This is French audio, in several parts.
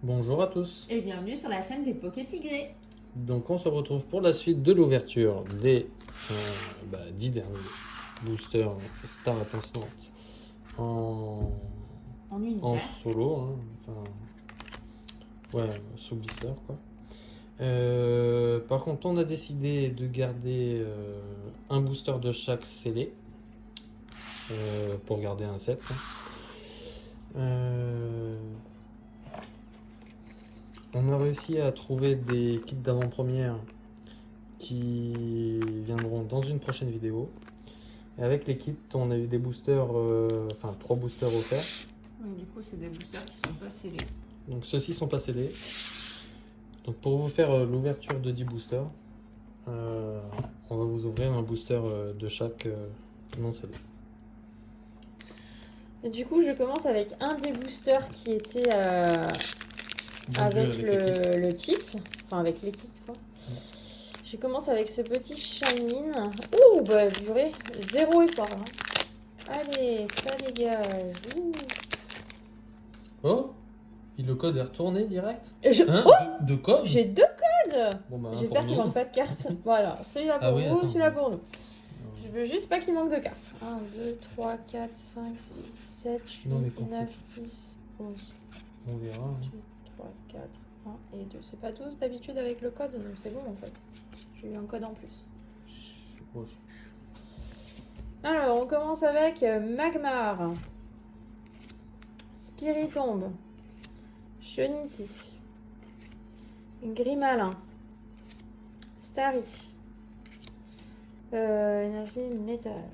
Bonjour à tous. Et bienvenue sur la chaîne des Poké Tigrés. Donc on se retrouve pour la suite de l'ouverture des 10 derniers boosters Star Étincelante en En unitaire. solo, hein, sous blister quoi. Par contre on a décidé de garder un booster de chaque scellé pour garder un set. On a réussi à trouver des kits d'avant-première qui viendront dans une prochaine vidéo. Et avec les kits, on a eu des boosters, 3 boosters offerts. Donc, du coup, c'est des boosters qui sont pas scellés. Donc ceux-ci sont pas scellés. Donc pour vous faire l'ouverture de 10 boosters, on va vous ouvrir un booster de chaque non scellé. Et du coup, je commence avec un des boosters qui était avec le kit. Enfin, avec les kits, quoi. Je commence avec ce petit Shinin. Ouh, bah, purée, 0 effort. Hein. Allez, ça dégage. Ouh. Oh, le code est retourné direct. Hein, oh de code. J'ai 2 codes. Bon, bah, j'espère qu'il manque pas de cartes. Voilà, celui-là pour vous, celui-là pour nous. Je veux juste pas qu'il manque de cartes. 1, 2, 3, 4, 5, 6, 7, 8, 9, 10, 11. On verra. 2, 3, 4, 1 et 2. C'est pas 12 d'habitude avec le code, donc c'est bon en fait. J'ai eu un code en plus. Alors, on commence avec Magmar, Spiritomb, Chonity, Grimalin, Starry, énergie métal.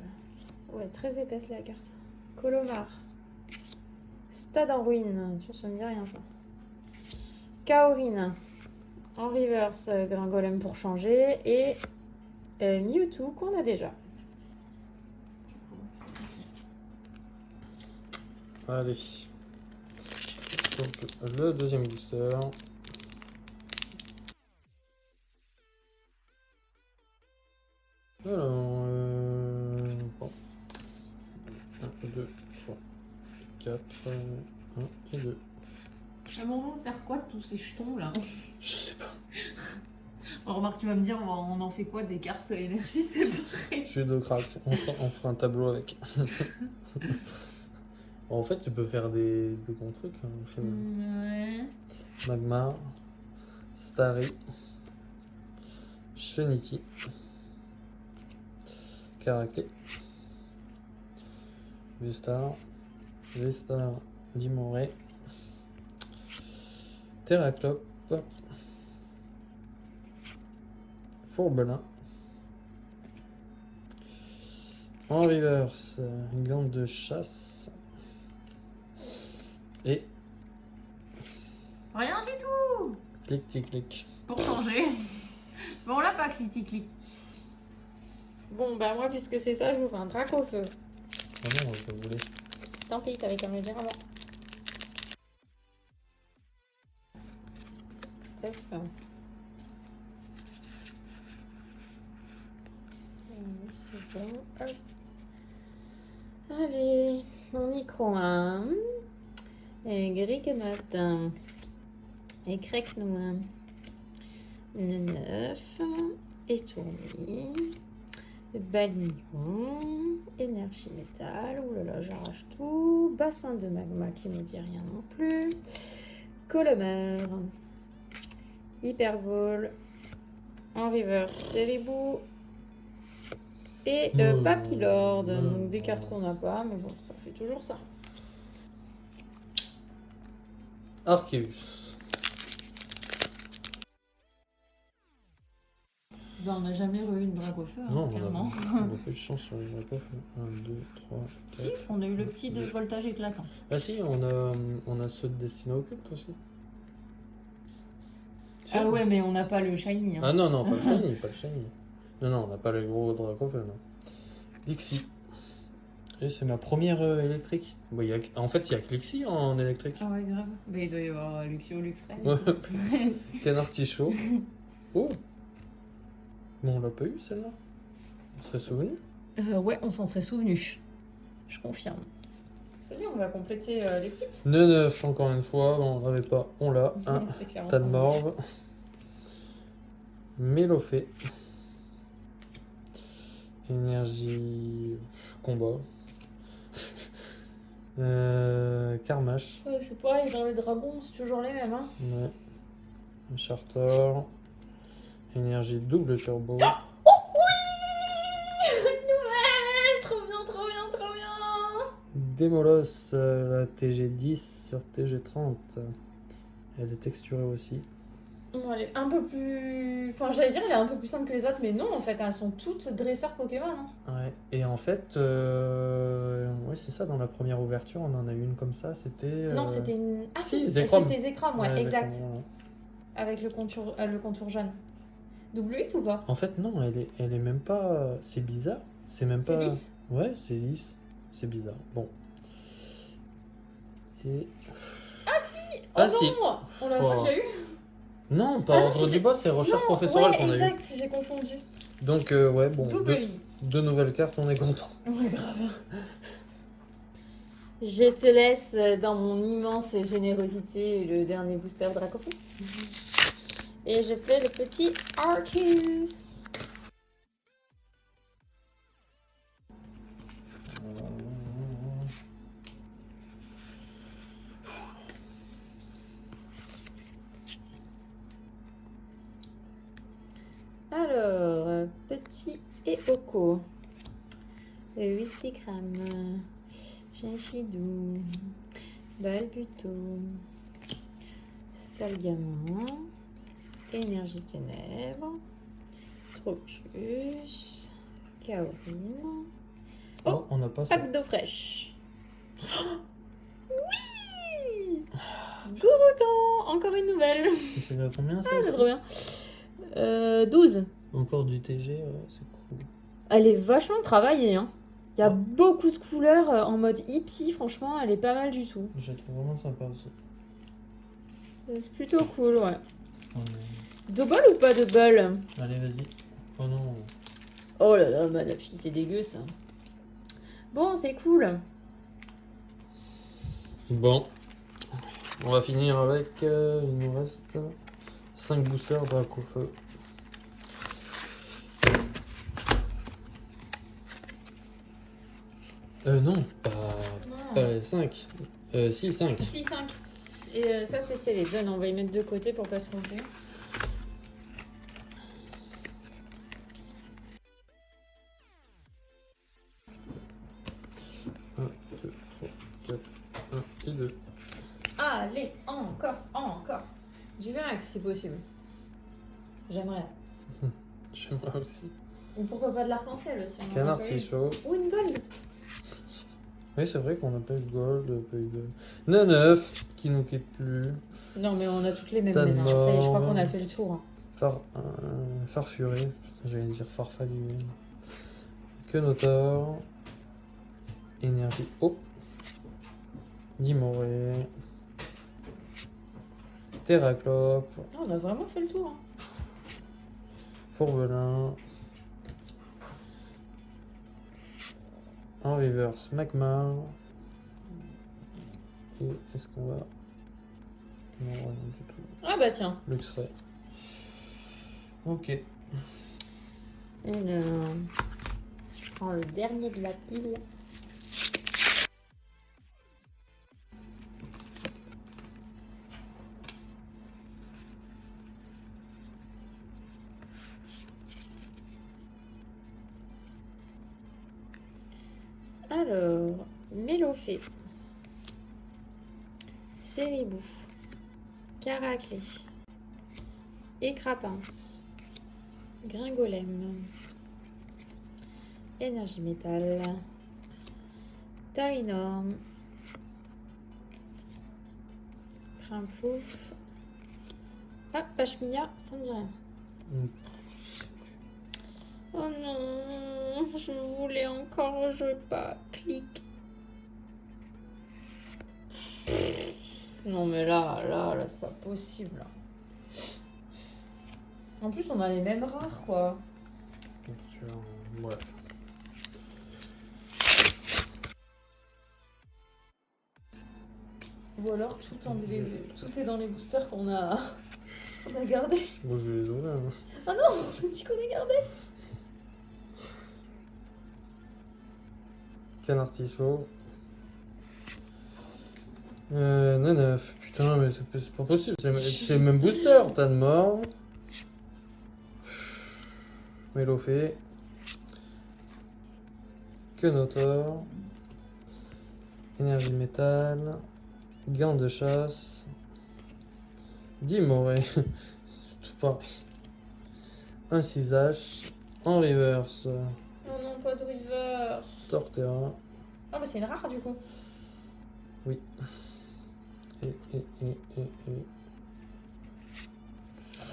Ouais, très épaisse la carte. Colomar, Stade en ruine. Tu vois, ça me dit rien ça. Kaorin, en reverse, Gringolem pour changer. Et Mewtwo qu'on a déjà. Allez. Donc, le deuxième booster. Alors, bon. 1, 2, 3, 4, 1 et 2. À un moment, on va faire quoi de tous ces jetons là? Je sais pas. On remarque, tu vas me dire, on en fait quoi des cartes énergie séparées? Je suis de crack. On fera un tableau avec. En fait, tu peux faire des bons trucs. Hein, ouais. Magmar, Starry, Chonity, Caracal, Vestar, Dimoré, Terraclope, Fourbelin, en reverse, une glande de chasse et Rien du tout. clic. Pour changer. Bon, on l'a pas clic. Bon, bah moi, puisque c'est ça, je vous fais un drac au feu. Ah non, je voulais. Tant pis, t'avais qu'à me le dire avant. F. C'est bon. Hop. Allez, on y croit. Et Grigenat. Et Crecnois. 9. Étourmi. Balignon. Énergie métal. Oulala, j'arrache tout. Bassin de magma qui me dit rien non plus. Colomar. Hyperball. En reverse, Ceribou. Et Papillord. Donc des cartes qu'on n'a pas, mais bon, ça fait toujours ça. Arceus. Ben, on n'a jamais eu une drague au feu, hein, Non, clairement. on a pas eu de chance sur les dragons. 1, 2, 3, 4. Si, on a eu le petit de voltage éclatant. Ah si, on a ceux de Destinée Occulte aussi. Si, Ah ouais, mais on n'a pas le shiny. Hein. Ah non, pas le shiny, Non, on n'a pas le gros dragon feu, non. Lixie. Et c'est ma première électrique. Bon, en fait, il y a que Lixie en électrique. Ah ouais, grave. Mais il doit y avoir Luxio, Luxray. Canard Tichot. Oh. Mais on l'a pas eu celle-là. On serait souvenu. Ouais, on s'en serait souvenu. Je confirme. C'est bien, on va compléter les petites. 9 encore une fois, on l'avait pas, on l'a. Hein. C'est clair, on Tas de s'en morve. Mélofée. Énergie combat. Karmash. Ouais, c'est pareil, dans les dragons, c'est toujours les mêmes. Hein. Ouais. Charter. Énergie double turbo. Oh oui, une nouvelle. Trop bien, trop bien, trop bien. Démolos, la TG10 sur TG30. Elle est texturée aussi. Bon, elle est un peu plus... Enfin, j'allais dire, elle est un peu plus simple que les autres, mais non, en fait, elles sont toutes dresseurs Pokémon. Hein. Ouais. Et en fait, ouais, c'est ça, dans la première ouverture, on en a eu une comme ça, c'était... Non, c'était une... Ah si, si, Zekrom. c'était Zekrom, ouais, exact. Zekrom, ouais. Avec le contour jaune. Double 8 ou pas? En fait, non, elle est même pas... C'est bizarre. C'est même C'est pas... lisse. Ouais, c'est lisse. C'est bizarre. Bon. Et... Ah si. Oh Ah, non, si. on l'a Oh. pas déjà eu. Non, pas Ah non, Ordre c'était- du Boss, c'est Recherche Non, Professorale ouais, qu'on a eu. exact, j'ai confondu. Donc, ouais, bon, Double 8. deux nouvelles cartes, on est content. Ouais, grave. Je te laisse dans mon immense générosité le dernier booster Dracofeu. Et je fais le petit Arceus. Alors, petit Eoko. Wistikram. Chinchidou. Balbuto. Stalgamin. Énergie ténèbres. Tropius. Kaorine. Oh, on n'a pas ça. Pack d'eau fraîche. Oui, Gorotan. Encore une nouvelle. C'est à combien ça Ah, c'est ici trop bien. 12. Encore du TG, ouais, c'est cool. Elle est vachement travaillée. Hein. Il y a beaucoup de couleurs en mode hippie. Franchement, elle est pas mal du tout. Je la trouve vraiment sympa aussi. C'est plutôt cool, ouais. Oh, Double ou pas double? allez, vas-y. Oh non. Oh là là, ma fille, c'est dégueu ça. Bon, c'est cool. Bon. On va finir avec... il nous reste 5 boosters Dracofeu. Non, pas 5. Si, 5. 6, 5. Et ça, c'est scellé. Donne, on va y mettre de côté pour pas se tromper. Un, 2, 3, 4, 1 et 2. Allez, encore, encore. Du Vinax, si possible. J'aimerais. J'aimerais aussi. Ou pourquoi pas de l'arc-en-ciel aussi. on en Qu'un a pas eu. artichaut. Ou une gold. Oui, c'est vrai qu'on n'a pas eu de gold, pas eu de... 9 qui nous quitte plus. Non, mais on a toutes les mêmes T'as de maintenant. Ça y est, je crois mort. qu'on a fait le tour. Hein. Farfuré. Putain, j'allais dire farfalier. Quenotor. Énergie eau. Dimoré. Terraclope. Ah, on a vraiment fait le tour. Hein. Fourbelin. En reverse, Magmar. Et est-ce qu'on va... Non, rien du tout. Ah bah tiens. Luxray. Ok. Alors, je prends le dernier de la pile. Alors, Mélofée, Séribou, Caraclé, Écrapince, Gringolem, Énergie Métal, Tarinorm, Crimplouf. Ah, Pachmilla, ça me dit rien. Oh non, je voulais encore, je veux pas. Clic. Non mais là, c'est pas possible. En plus, on a les mêmes rares, quoi. Ouais. Ou alors tout est dans les boosters qu'on a gardés. Bon, je vais les ouvrir. Hein. Ah non, on dit qu'on les gardait. Quel artichaut. 9. Putain, mais c'est pas possible. C'est le même booster. T'as de mort. Mélofée. Quenotor. Énergie métal. Gants de chasse. Dimoré. C'est tout pareil. Un 6H. En reverse. Non, non, pas de reverse. Torterra. Ah bah c'est une rare du coup. Oui. Et.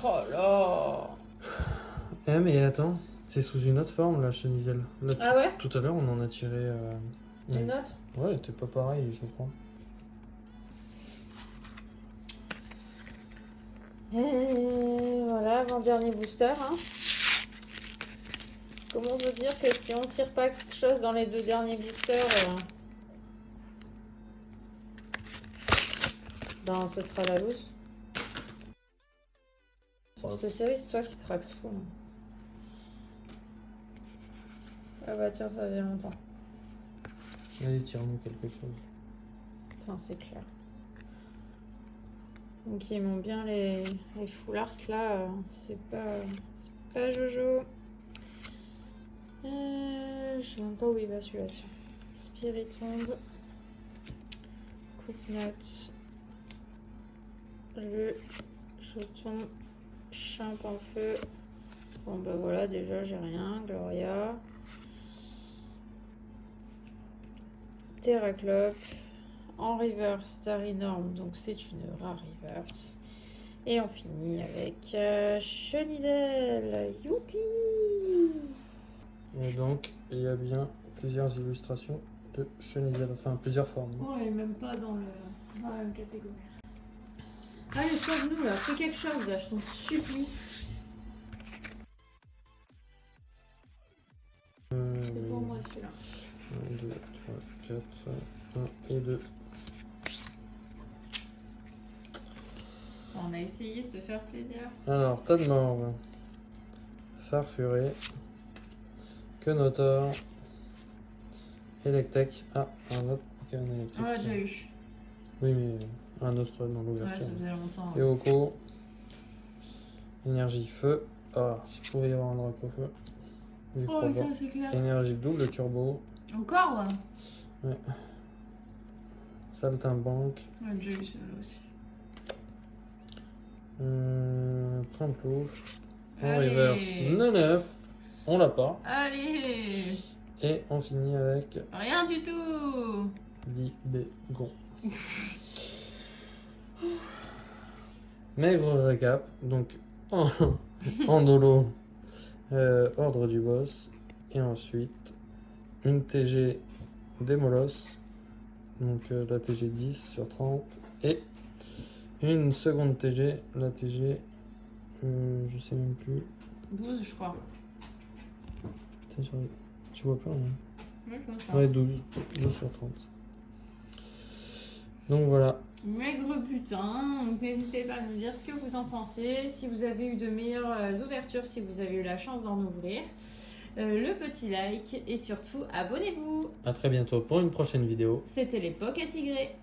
Oh là. Eh mais attends, c'est sous une autre forme la chemiselle. Là, Ah ouais? tout à l'heure on en a tiré. Une autre? Ouais, elle était pas pareil, je crois. Et voilà, avant-dernier booster. Hein. Comment on veut dire que si on tire pas quelque chose dans les 2 derniers boosters, ben ce sera la loose. Sur cette série, c'est toi qui craque tout. Hein. Ah bah tiens, ça fait longtemps. Allez, tire-nous quelque chose. Tiens, c'est clair. Donc ils m'ont bien les full art là, c'est pas Jojo. Je sais même pas où il va celui-là. Spiritombe, Coupe-Note, le jeton, Chimp en feu. Bon bah voilà, déjà j'ai rien. Gloria, Terraclope. En reverse, Starinorm, donc c'est une rare reverse. Et on finit avec Chenizel. Youpi! Et donc, il y a bien plusieurs illustrations de chemiselle, enfin plusieurs formes. Ouais, même pas dans la même catégorie. Allez, sauve-nous là, fais quelque chose là, je t'en supplie. C'est pour moi celui-là. 1, 2, 3, 4, 1 et 2. On a essayé de se faire plaisir. Alors, tas de mort. Farfuré. Quenotor. Electek. Ah, un autre Pokémon électrique. On l'a déjà eu. Oui, mais un autre dans Ouais, l'ouverture. ça faisait longtemps. Et Oko. Énergie feu. Ah, s'il pouvait y avoir un drac au feu. J'y crois pas. c'est clair. Énergie double turbo. Encore là? Ouais. Saltimbanque. On a déjà eu celui-là aussi. Primplouf. En Allez. reverse. 9. On l'a pas. Allez! Et on finit avec Rien du tout! Libégon. Maigre récap. Donc en holo, ordre du boss. Et ensuite une TG Démolos. Donc la TG 10 sur 30. Et une seconde TG. La TG, je sais même plus. 12, je crois. Tu vois pas, hein? Ouais, je vois ça. Ouais, 12 sur 30. Donc voilà. Maigre putain, donc n'hésitez pas à nous dire ce que vous en pensez, si vous avez eu de meilleures ouvertures, si vous avez eu la chance d'en ouvrir, le petit like et surtout abonnez-vous. À très bientôt pour une prochaine vidéo. C'était l'époque à tigrer.